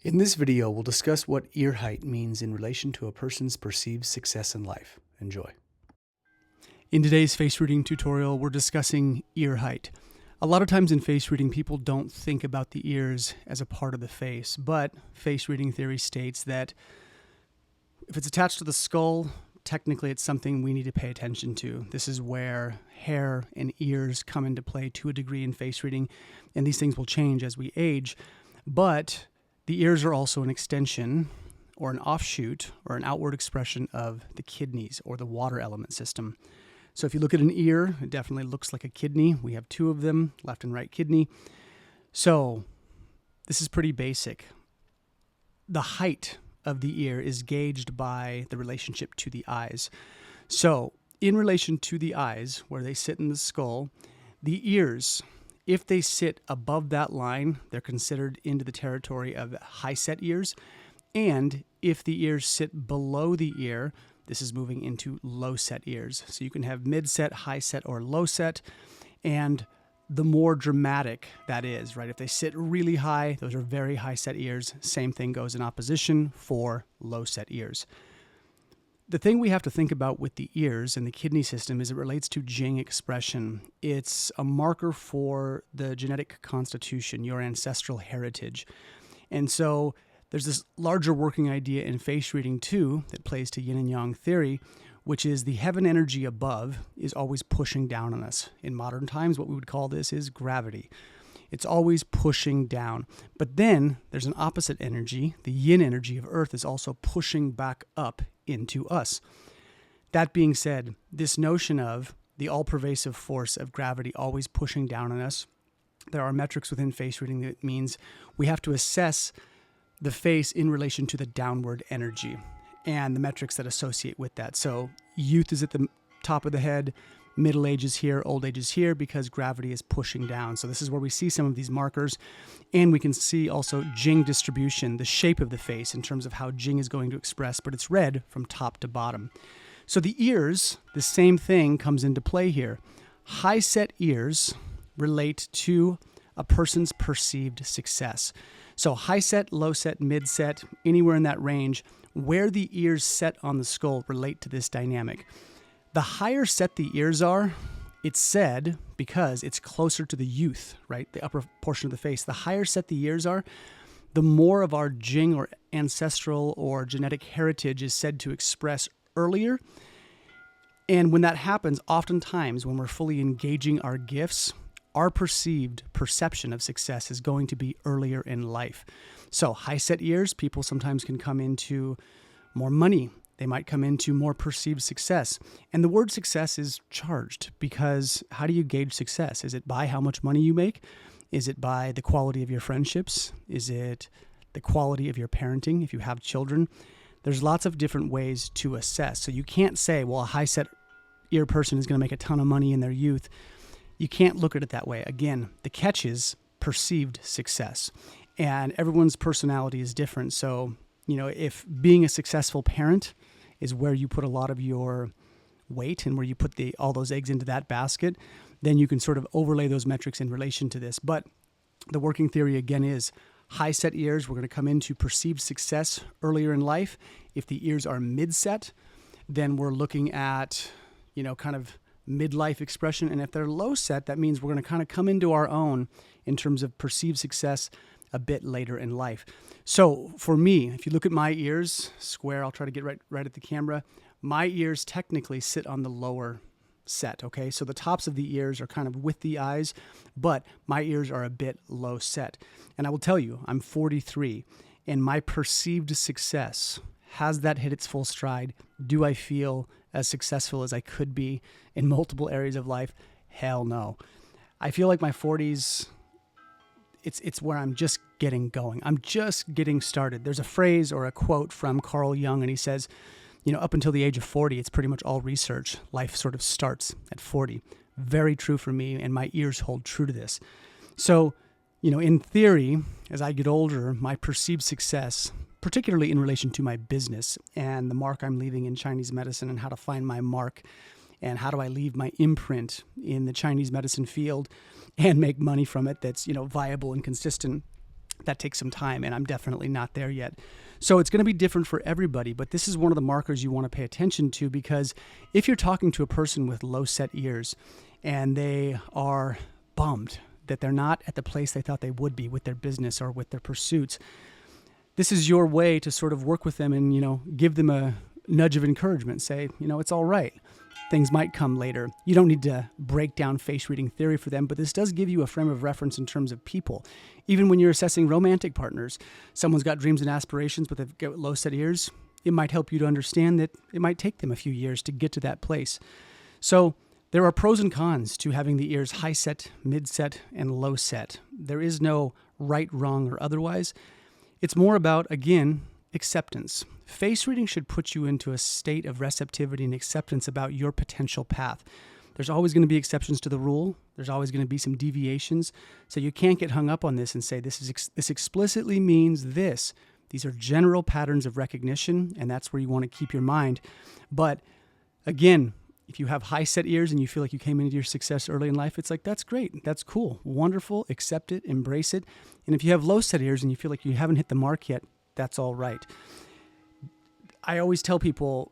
In this video, we'll discuss what ear height means in relation to a person's perceived success in life. Enjoy. In today's face reading tutorial, we're discussing ear height. A lot of times in face reading, people don't think about the ears as a part of the face, but face reading theory states that if it's attached to the skull, technically it's something we need to pay attention to. This is where hair and ears come into play to a degree in face reading, and these things will change as we age, but the ears are also an extension or an offshoot or an outward expression of the kidneys or the water element system. So if you look at an ear, it definitely looks like a kidney. We have two of them, left and right kidney. So this is pretty basic. The height of the ear is gauged by the relationship to the eyes. So in relation to the eyes, where they sit in the skull, the ears, if they sit above that line, they're considered into the territory of high-set ears. And if the ears sit below the ear, this is moving into low-set ears. So you can have mid-set, high-set, or low-set. And the more dramatic that is, right? If they sit really high, those are very high-set ears. Same thing goes in opposition for low-set ears. The thing we have to think about with the ears and the kidney system is it relates to Jing expression. It's a marker for the genetic constitution, your ancestral heritage. And so there's this larger working idea in face reading too that plays to yin and yang theory, which is the heaven energy above is always pushing down on us. In modern times, what we would call this is gravity. It's always pushing down. But then there's an opposite energy. The yin energy of Earth is also pushing back up into us. That being said, this notion of the all-pervasive force of gravity always pushing down on us, there are metrics within face reading that means we have to assess the face in relation to the downward energy and the metrics that associate with that. So youth is at the top of the head, middle age is here, old age is here because gravity is pushing down. So this is where we see some of these markers, and we can see also Jing distribution, the shape of the face in terms of how Jing is going to express, but it's red from top to bottom. So the ears, the same thing comes into play here. High set ears relate to a person's perceived success. So high set, low set, mid set, anywhere in that range, where the ears set on the skull relate to this dynamic. The higher set the ears are, it's said, because it's closer to the youth, right? The upper portion of the face. The higher set the ears are, the more of our Jing or ancestral or genetic heritage is said to express earlier. And when that happens, oftentimes when we're fully engaging our gifts, our perceived perception of success is going to be earlier in life. So high set ears, people sometimes can come into more money. They might come into more perceived success. And the word success is charged because how do you gauge success? Is it by how much money you make? Is it by the quality of your friendships? Is it the quality of your parenting if you have children? There's lots of different ways to assess. So you can't say, well, a high set ear person is going to make a ton of money in their youth. You can't look at it that way. Again, the catch is perceived success. And everyone's personality is different. So, if being a successful parent is where you put a lot of your weight and where you put all those eggs into that basket, then you can sort of overlay those metrics in relation to this. But the working theory, again, is high set ears. We're going to come into perceived success earlier in life. If the ears are mid-set, then we're looking at, kind of midlife expression. And if they're low set, that means we're going to kind of come into our own in terms of perceived success a bit later in life. So for me, if you look at my ears, square, I'll try to get right at the camera. My ears technically sit on the lower set, okay? So the tops of the ears are kind of with the eyes, but my ears are a bit low set. And I will tell you, I'm 43, and my perceived success, has that hit its full stride? Do I feel as successful as I could be in multiple areas of life? Hell no. I feel like my 40s, it's where I'm just getting going. I'm just getting started. There's a phrase or a quote from Carl Jung, and he says, up until the age of 40, it's pretty much all research. Life sort of starts at 40. Very true for me, and my ears hold true to this. So, in theory, as I get older, my perceived success, particularly in relation to my business and the mark I'm leaving in Chinese medicine and how to find my mark and how do I leave my imprint in the Chinese medicine field and make money from it that's, viable and consistent. that takes some time, and I'm definitely not there yet. So it's going to be different for everybody, but this is one of the markers you want to pay attention to, because if you're talking to a person with low set ears and they are bummed that they're not at the place they thought they would be with their business or with their pursuits, this is your way to sort of work with them and, give them a nudge of encouragement. Say, it's all right. Things might come later. You don't need to break down face reading theory for them, but this does give you a frame of reference in terms of people. Even when you're assessing romantic partners, someone's got dreams and aspirations, but they've got low set ears. It might help you to understand that it might take them a few years to get to that place. So there are pros and cons to having the ears high set, mid set, and low set. There is no right, wrong, or otherwise. It's more about, again, acceptance. Face reading should put you into a state of receptivity and acceptance about your potential path. There's always going to be exceptions to the rule. There's always going to be some deviations. So you can't get hung up on this and say, this explicitly means this. These are general patterns of recognition, and that's where you want to keep your mind. But again, if you have high set ears and you feel like you came into your success early in life, it's like, that's great. That's cool. Wonderful. Accept it. Embrace it. And if you have low set ears and you feel like you haven't hit the mark yet, that's all right. I always tell people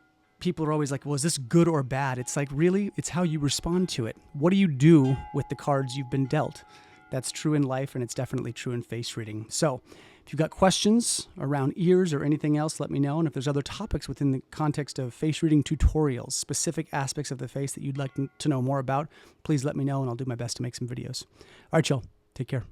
are always like, well, is this good or bad? It's like, really, it's how you respond to it. What do you do with the cards you've been dealt? That's true in life, and it's definitely true in face reading. So if you've got questions around ears or anything else, let me know. And if there's other topics within the context of face reading tutorials, specific aspects of the face that you'd like to know more about, please let me know, and I'll do my best to make some videos. All right, y'all. Take care.